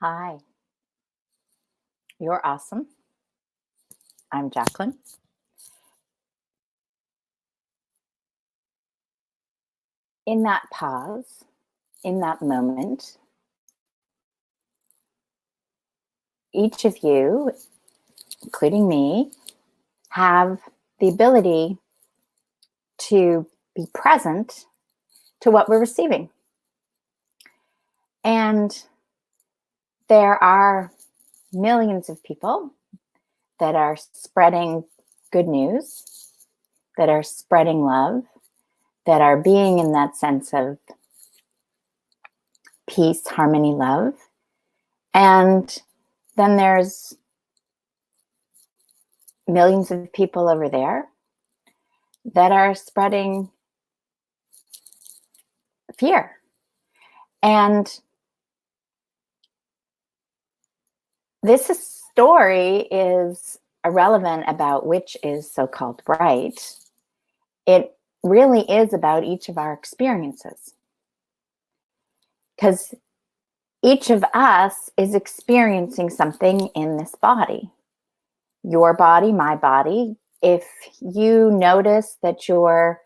Hi, you're awesome. I'm Jacqueline. In that pause, in that moment, each of you, including me, have the ability to be present to what we're receiving. And there are millions of people that are spreading good news, that are spreading love, that are being in that sense of peace, harmony, love. And then there's millions of people over there that are spreading fear. And this story is irrelevant about which is so-called right. It really is about each of our experiences. Because each of us is experiencing something in this body. Your body, my body. If you notice that you're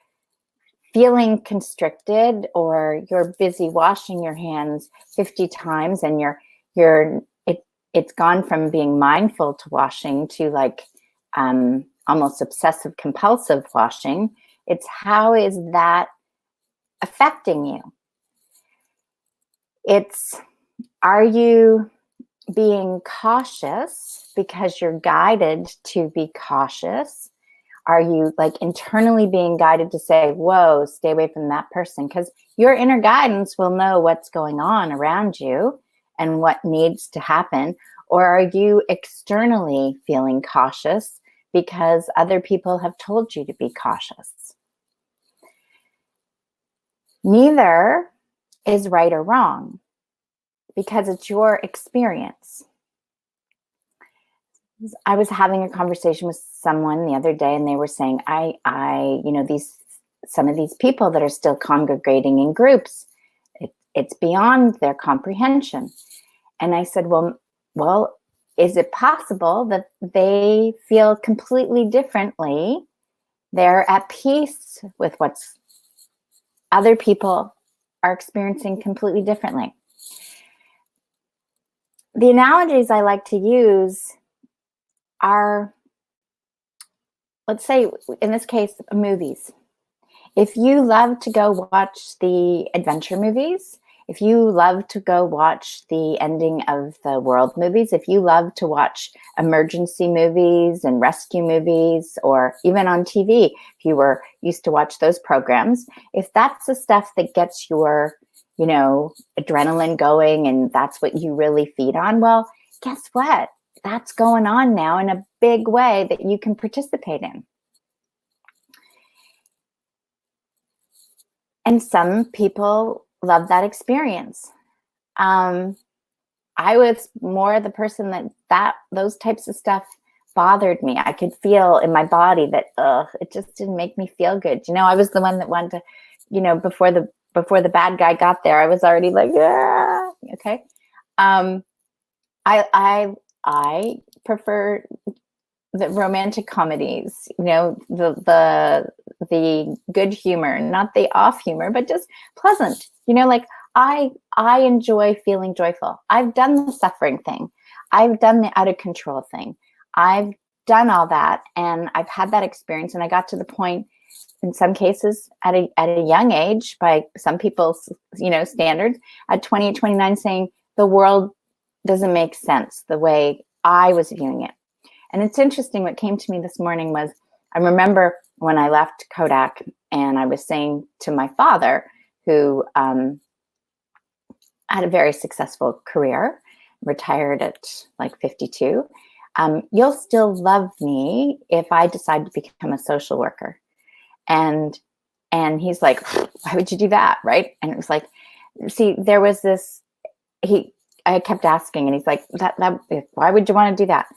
feeling constricted or you're busy washing your hands 50 times and it's gone from being mindful to washing to like almost obsessive compulsive washing, it's how is that affecting you? It's, are you being cautious because you're guided to be cautious? Are you like internally being guided to say, whoa, stay away from that person? Because your inner guidance will know what's going on around you and what needs to happen. Or are you externally feeling cautious because other people have told you to be cautious? Neither is right or wrong because it's your experience. I was having a conversation with someone the other day, and they were saying, some of these people that are still congregating in groups, it's beyond their comprehension. And I said, well, is it possible that they feel completely differently? They're at peace with what's other people are experiencing completely differently. The analogies I like to use are, let's say, in this case, movies. If you love to go watch the adventure movies, if you love to go watch the ending of the world movies, if you love to watch emergency movies and rescue movies, or even on TV, if you were used to watch those programs, if that's the stuff that gets your, adrenaline going and that's what you really feed on, well, guess what? That's going on now in a big way that you can participate in. And some people love that experience. I was more the person that those types of stuff bothered me. I could feel in my body that it just didn't make me feel good. I was the one that wanted to, before the bad guy got there, I was already like, ah, okay. I prefer the romantic comedies, the good humor, not the off humor, but just pleasant. Like I enjoy feeling joyful. I've done the suffering thing. I've done the out of control thing. I've done all that, and I've had that experience. And I got to the point, in some cases, at a young age, by some people's standards, at 28, 29, saying the world doesn't make sense the way I was viewing it. And it's interesting, what came to me this morning was, I remember when I left Kodak and I was saying to my father, who had a very successful career, retired at like 52, you'll still love me if I decide to become a social worker. And he's like, why would you do that, right? And it was like, see, there was this, I kept asking, and he's like, that why would you want to do that?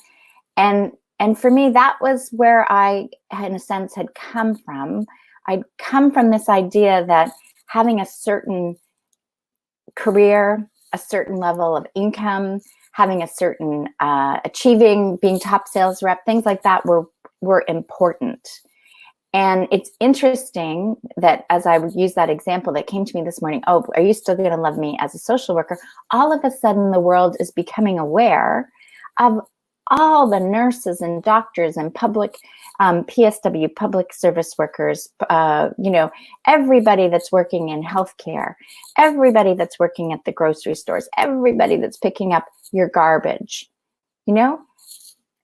And for me, that was where I, in a sense, had come from. I'd come from this idea that having a certain career a certain level of income, having a certain achieving, being top sales rep, things like that were important. And it's interesting that as I would use that example that came to me this morning, oh, are you still going to love me as a social worker? All of a sudden, the world is becoming aware of all the nurses and doctors and public PSW, public service workers, everybody that's working in healthcare, everybody that's working at the grocery stores, everybody that's picking up your garbage.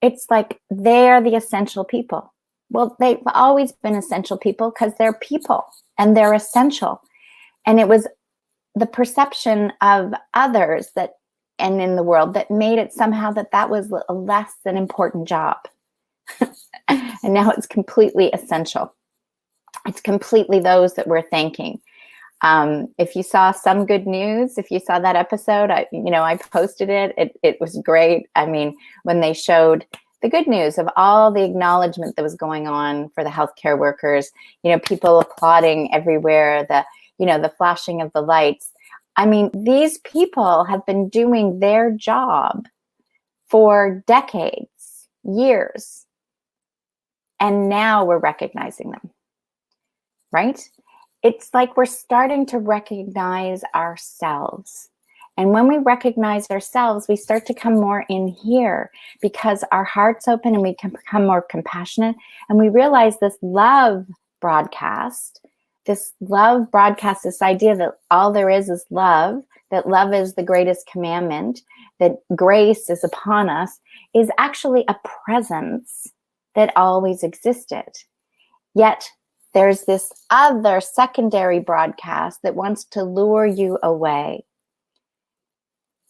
It's like they're the essential people. Well, they've always been essential people because they're people and they're essential. And it was the perception of others and in the world that made it somehow that was a less than important job. And now it's completely essential. It's completely those that we're thanking. If you saw Some Good News, if you saw that episode, I posted it. It was great. I mean, when they showed the good news of all the acknowledgement that was going on for the healthcare workers, people applauding everywhere, the flashing of the lights. I mean, these people have been doing their job for decades, years, and now we're recognizing them, right? It's like we're starting to recognize ourselves. And when we recognize ourselves, we start to come more in here because our heart's open and we can become more compassionate. And we realize this love broadcast, this idea that all there is love, that love is the greatest commandment, that grace is upon us, is actually a presence that always existed. Yet there's this other secondary broadcast that wants to lure you away.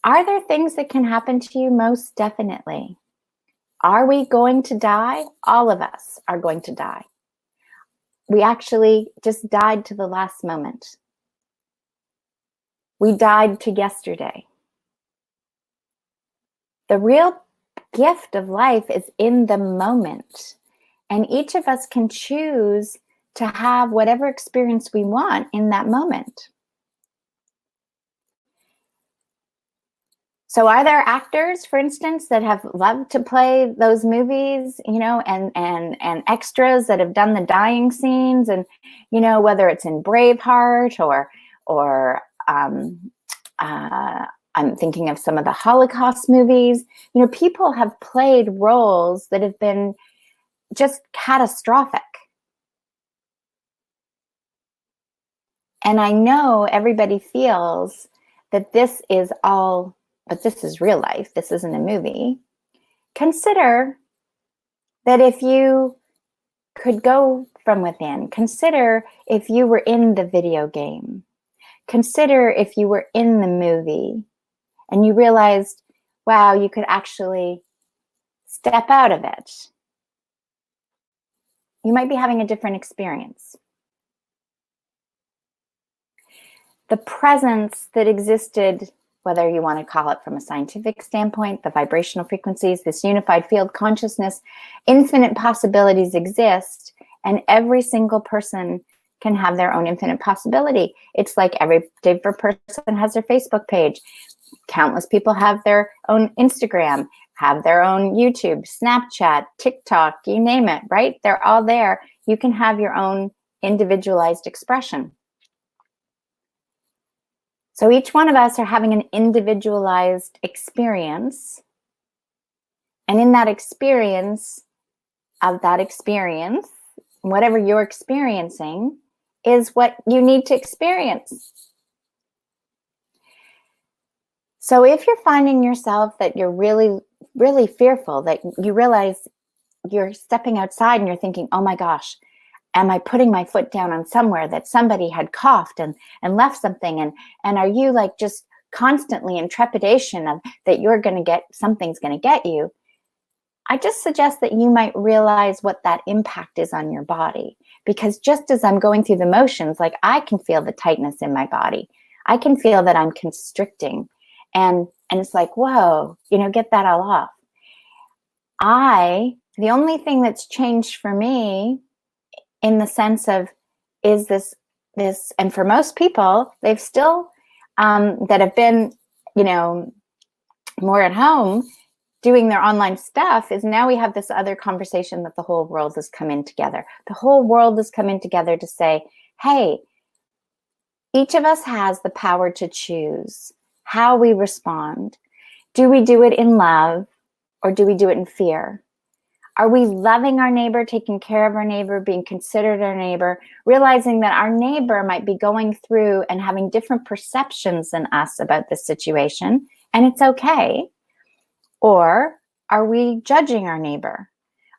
Are there things that can happen to you? Most definitely. Are we going to die? All of us are going to die. We actually just died to the last moment. We died to yesterday. The real gift of life is in the moment. And each of us can choose to have whatever experience we want in that moment. So are there actors, for instance, that have loved to play those movies, and extras that have done the dying scenes, and, whether it's in Braveheart or I'm thinking of some of the Holocaust movies, people have played roles that have been just catastrophic. And I know everybody feels that this is all, but this is real life. This isn't a movie. Consider that if you could go from within, consider if you were in the video game, consider if you were in the movie and you realized, wow, you could actually step out of it. You might be having a different experience. The presence that existed, whether you want to call it from a scientific standpoint, the vibrational frequencies, this unified field consciousness, infinite possibilities exist, and every single person can have their own infinite possibility. It's like every different person has their Facebook page. Countless people have their own Instagram, have their own YouTube, Snapchat, TikTok, you name it, right? They're all there. You can have your own individualized expression. So each one of us are having an individualized experience. And in that experience, whatever you're experiencing is what you need to experience. So if you're finding yourself that you're really, really fearful, that you realize you're stepping outside and you're thinking, oh my gosh, am I putting my foot down on somewhere that somebody had coughed and left something? And are you like just constantly in trepidation of that something's going to get you? I just suggest that you might realize what that impact is on your body. Because just as I'm going through the motions, like I can feel the tightness in my body. I can feel that I'm constricting. And it's like, whoa, get that all off. The only thing that's changed for me in the sense of is this, and for most people, they've still, that have been you know, more at home doing their online stuff, is now we have this other conversation that the whole world has come in together. The whole world has come in together to say, hey, each of us has the power to choose how we respond. Do we do it in love, or do we do it in fear? Are we loving our neighbor, taking care of our neighbor, being considerate of our neighbor, realizing that our neighbor might be going through and having different perceptions than us about this situation, and it's okay? Or are we judging our neighbor?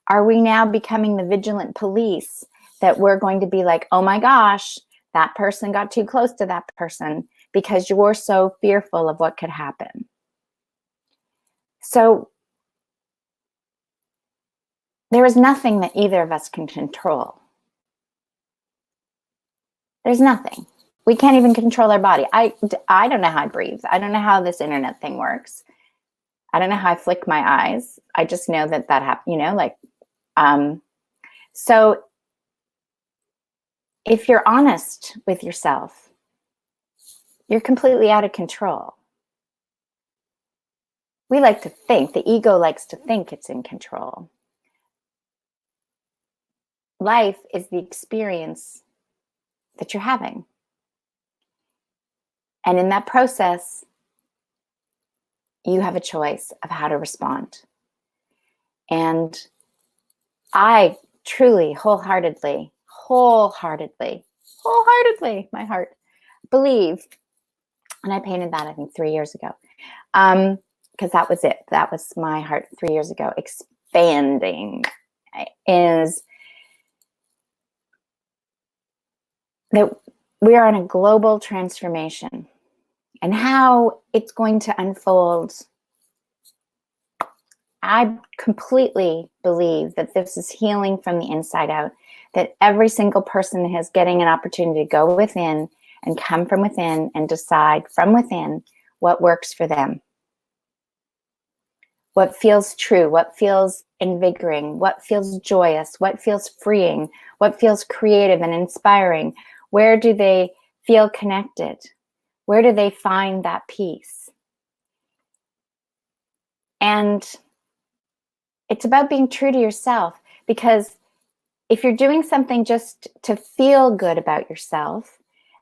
Are we now becoming the vigilant police that we're going to be like, oh my gosh, that person got too close to that person because you're so fearful of what could happen? So there is nothing that either of us can control. There's nothing. We can't even control our body. I don't know how I breathe. I don't know how this internet thing works. I don't know how I flick my eyes. I just know that happens, you know, like, so if you're honest with yourself, you're completely out of control. We like to think, the ego likes to think it's in control. Life is the experience that you're having. And in that process, you have a choice of how to respond. And I truly, wholeheartedly, my heart, believe, and I painted that, I think, 3 years ago, because that was it. That was my heart 3 years ago, expanding, is that we are on a global transformation, and how it's going to unfold. I completely believe that this is healing from the inside out, that every single person is getting an opportunity to go within and come from within and decide from within what works for them, what feels true, what feels invigorating, what feels joyous, what feels freeing, what feels creative and inspiring. Where do they feel connected? Where do they find that peace? And it's about being true to yourself, because if you're doing something just to feel good about yourself,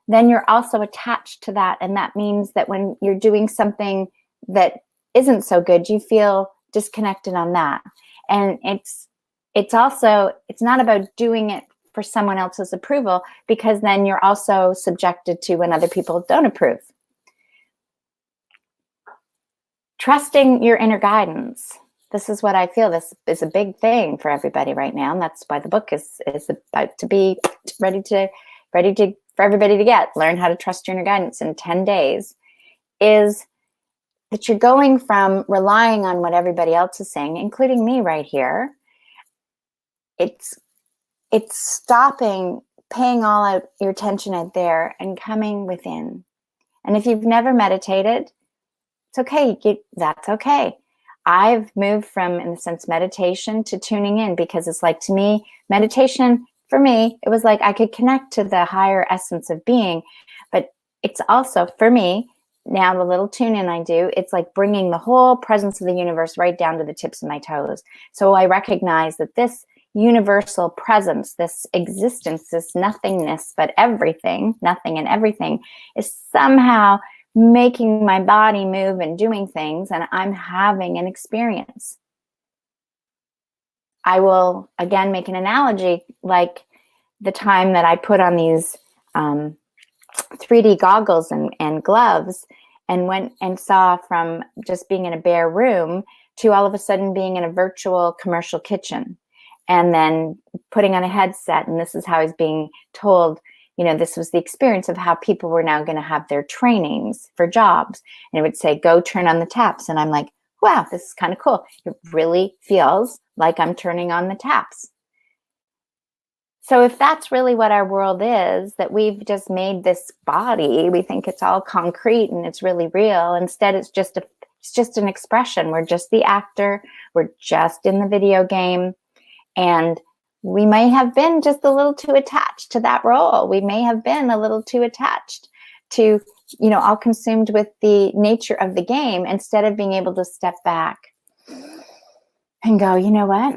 then you're also attached to that. And that means that when you're doing something that isn't so good, you feel disconnected on that. And it's not about doing it for someone else's approval, because then you're also subjected to when other people don't approve. Trusting your inner guidance. This is what I feel. This is a big thing for everybody right now, and that's why the book is about to be ready for everybody to get. Learn how to trust your inner guidance in 10 days. Is that you're going from relying on what everybody else is saying, including me right here. It's stopping, paying all out your attention out there and coming within. And if you've never meditated, it's okay. That's okay. I've moved from, in the sense, meditation to tuning in, because it's like, to me, meditation, for me, it was like I could connect to the higher essence of being. But it's also, for me, now the little tune in I do, it's like bringing the whole presence of the universe right down to the tips of my toes. So I recognize that this universal presence, this existence, this nothingness, but everything, nothing and everything, is somehow making my body move and doing things, and I'm having an experience. I will, again, make an analogy, like the time that I put on these 3D goggles and gloves, and went and saw from just being in a bare room to all of a sudden being in a virtual commercial kitchen, and then putting on a headset, and this is how I was being told, you know, this was the experience of how people were now going to have their trainings for jobs. And it would say, go turn on the taps. And I'm like, wow, this is kind of cool. It really feels like I'm turning on the taps. So if that's really what our world is, that we've just made this body, we think it's all concrete and it's really real. Instead, it's just an expression. We're just the actor. We're just in the video game. And we may have been just a little too attached to that role. We may have been a little too attached to all consumed with the nature of the game, instead of being able to step back and go, you know what?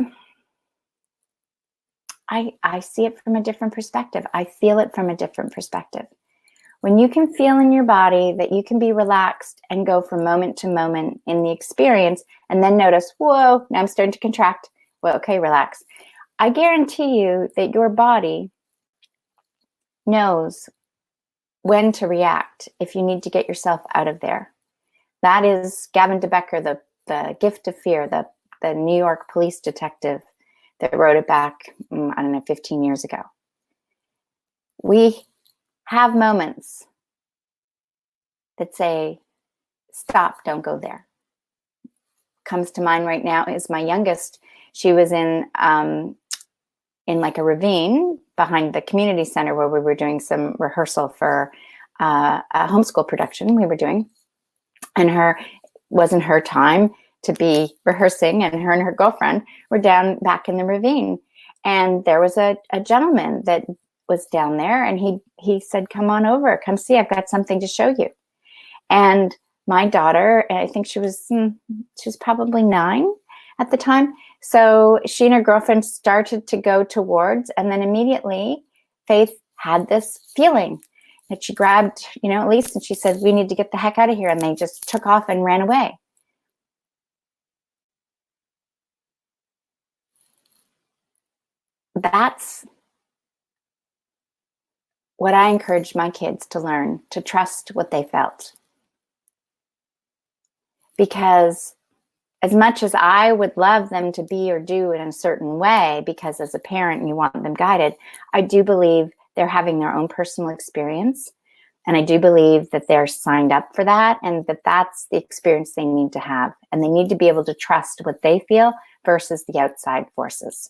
I see it from a different perspective. I feel it from a different perspective. When you can feel in your body that you can be relaxed and go from moment to moment in the experience, and then notice, whoa, now I'm starting to contract. Well, okay, relax. I guarantee you that your body knows when to react if you need to get yourself out of there. That is Gavin DeBecker, the Gift of Fear, the New York police detective that wrote it back, 15 years ago. We have moments that say, stop, don't go there. Comes to mind right now is my youngest. She was in like a ravine behind the community center where we were doing some rehearsal for a homeschool production we were doing. And wasn't her time to be rehearsing, and her girlfriend were down back in the ravine. And there was a gentleman that was down there, and he said, come on over, come see, I've got something to show you. And my daughter, I think she was probably 9 at the time. So she and her girlfriend started to go towards, and then immediately Faith had this feeling that she grabbed, Elise, and she said, we need to get the heck out of here. And they just took off and ran away. That's what I encourage my kids to learn, to trust what they felt. Because as much as I would love them to be or do in a certain way, because as a parent you want them guided, I do believe they're having their own personal experience. And I do believe that they're signed up for that, and that that's the experience they need to have. And they need to be able to trust what they feel versus the outside forces.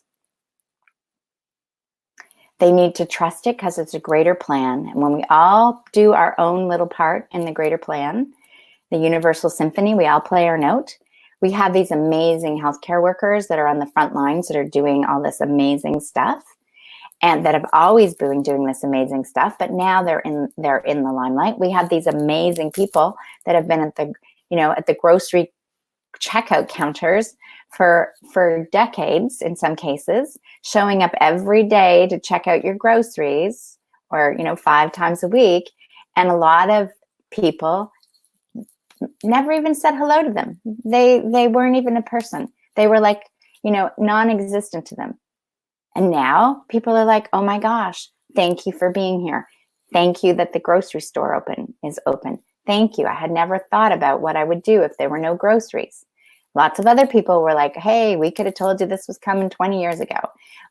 They need to trust it because it's a greater plan. And when we all do our own little part in the greater plan, the universal symphony, we all play our note. We have these amazing healthcare workers that are on the front lines that are doing all this amazing stuff, and that have always been doing this amazing stuff, but now they're in the limelight. We have these amazing people that have been at the grocery checkout counters for decades, in some cases, showing up every day to check out your groceries, or 5 times a week. And a lot of people never even said hello to them. They weren't even a person. They were like, non-existent to them. And now people are like, oh my gosh, thank you for being here. Thank you that the grocery store is open. Thank you. I had never thought about what I would do if there were no groceries. Lots of other people were like, hey, we could have told you this was coming 20 years ago.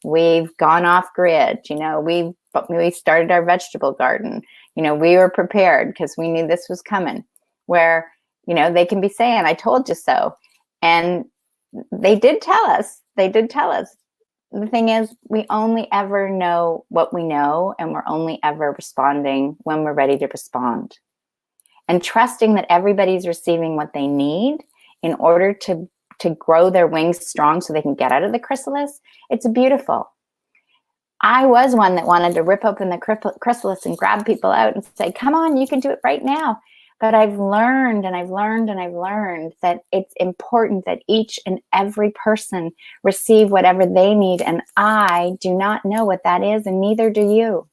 We've gone off grid. We started our vegetable garden. We were prepared because we knew this was coming. Where, they can be saying, I told you so. And they did tell us. The thing is, we only ever know what we know, and we're only ever responding when we're ready to respond. And trusting that everybody's receiving what they need in order to grow their wings strong so they can get out of the chrysalis, it's beautiful. I was one that wanted to rip open the chrysalis and grab people out and say, come on, you can do it right now. But I've learned that it's important that each and every person receive whatever they need. And I do not know what that is, and neither do you.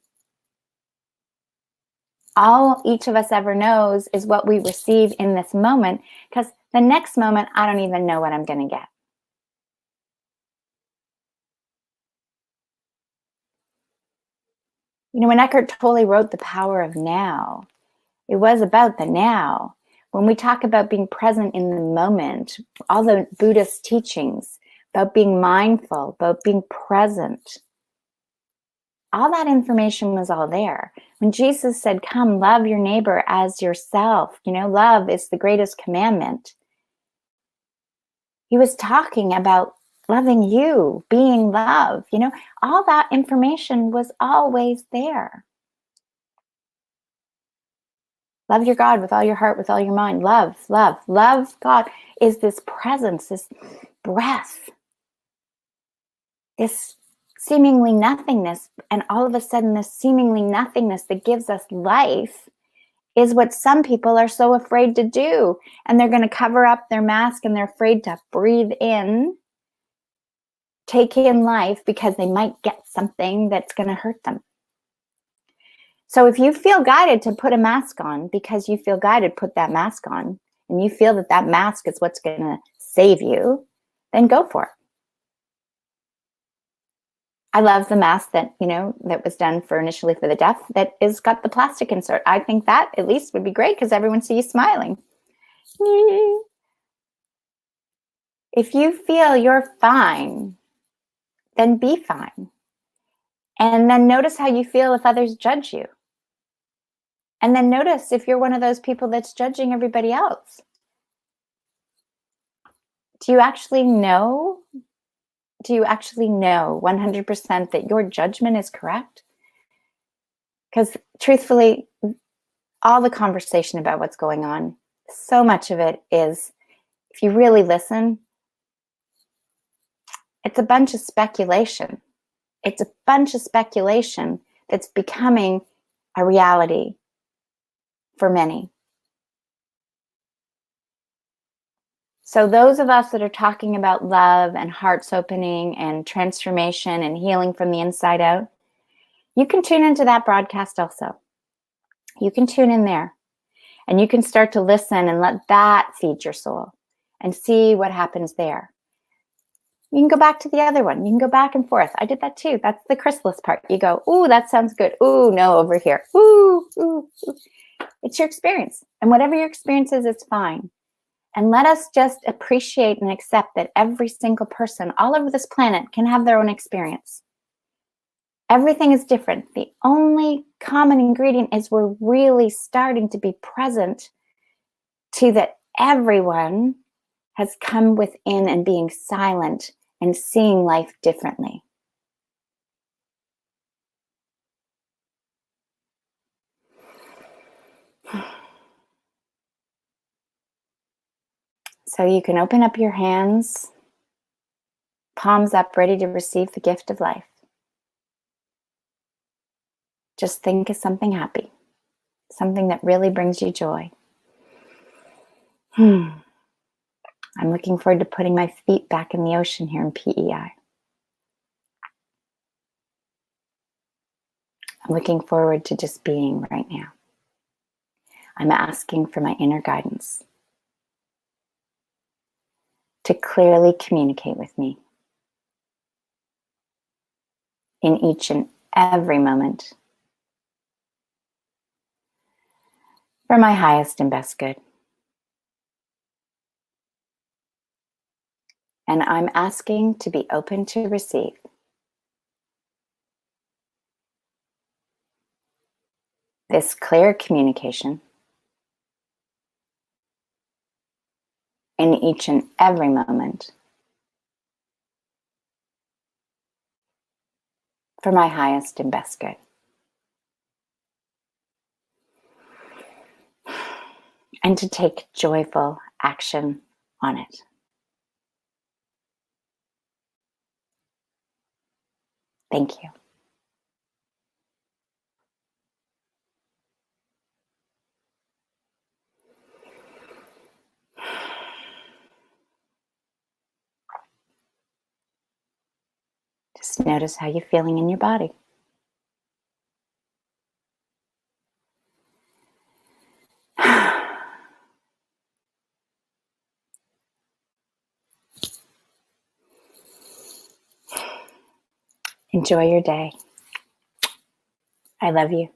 All each of us ever knows is what we receive in this moment, because the next moment, I don't even know what I'm going to get. When Eckhart Tolle wrote The Power of Now, it was about the now. When we talk about being present in the moment, all the Buddhist teachings about being mindful, about being present, all that information was all there. When Jesus said, come, love your neighbor as yourself, love is the greatest commandment. He was talking about loving you, being love, all that information was always there. Love your God with all your heart, with all your mind. Love God is this presence, this breath, this seemingly nothingness. And all of a sudden, this seemingly nothingness that gives us life is what some people are so afraid to do. And they're going to cover up their mask and they're afraid to breathe in, take in life, because they might get something that's going to hurt them. So if you feel guided to put a mask on because you feel guided, put that mask on, and you feel that that mask is what's going to save you, then go for it. I love the mask that, that was done initially for the deaf that is got the plastic insert. I think that at least would be great because everyone sees you smiling. If you feel you're fine, then be fine. And then notice how you feel if others judge you. And then notice if you're one of those people that's judging everybody else. Do you actually know 100% that your judgment is correct? Because truthfully, all the conversation about what's going on, so much of it is, if you really listen, it's a bunch of speculation. It's a bunch of speculation that's becoming a reality for many. So those of us that are talking about love and hearts opening and transformation and healing from the inside out, you can tune into that broadcast also. You can tune in there and you can start to listen and let that feed your soul and see what happens there. You can go back to the other one. You can go back and forth. I did that too. That's the chrysalis part. You go, ooh, that sounds good. Ooh, no, over here. Ooh, ooh, ooh. It's your experience. And whatever your experience is, it's fine. And let us just appreciate and accept that every single person all over this planet can have their own experience. Everything is different. The only common ingredient is we're really starting to be present to that everyone has come within and being silent and seeing life differently. So you can open up your hands, palms up, ready to receive the gift of life. Just think of something happy, something that really brings you joy. I'm looking forward to putting my feet back in the ocean here in PEI. I'm looking forward to just being right now. I'm asking for my inner guidance to clearly communicate with me in each and every moment for my highest and best good. And I'm asking to be open to receive this clear communication in each and every moment for my highest and best good. And to take joyful action on it. Thank you. Just notice how you're feeling in your body. Enjoy your day. I love you.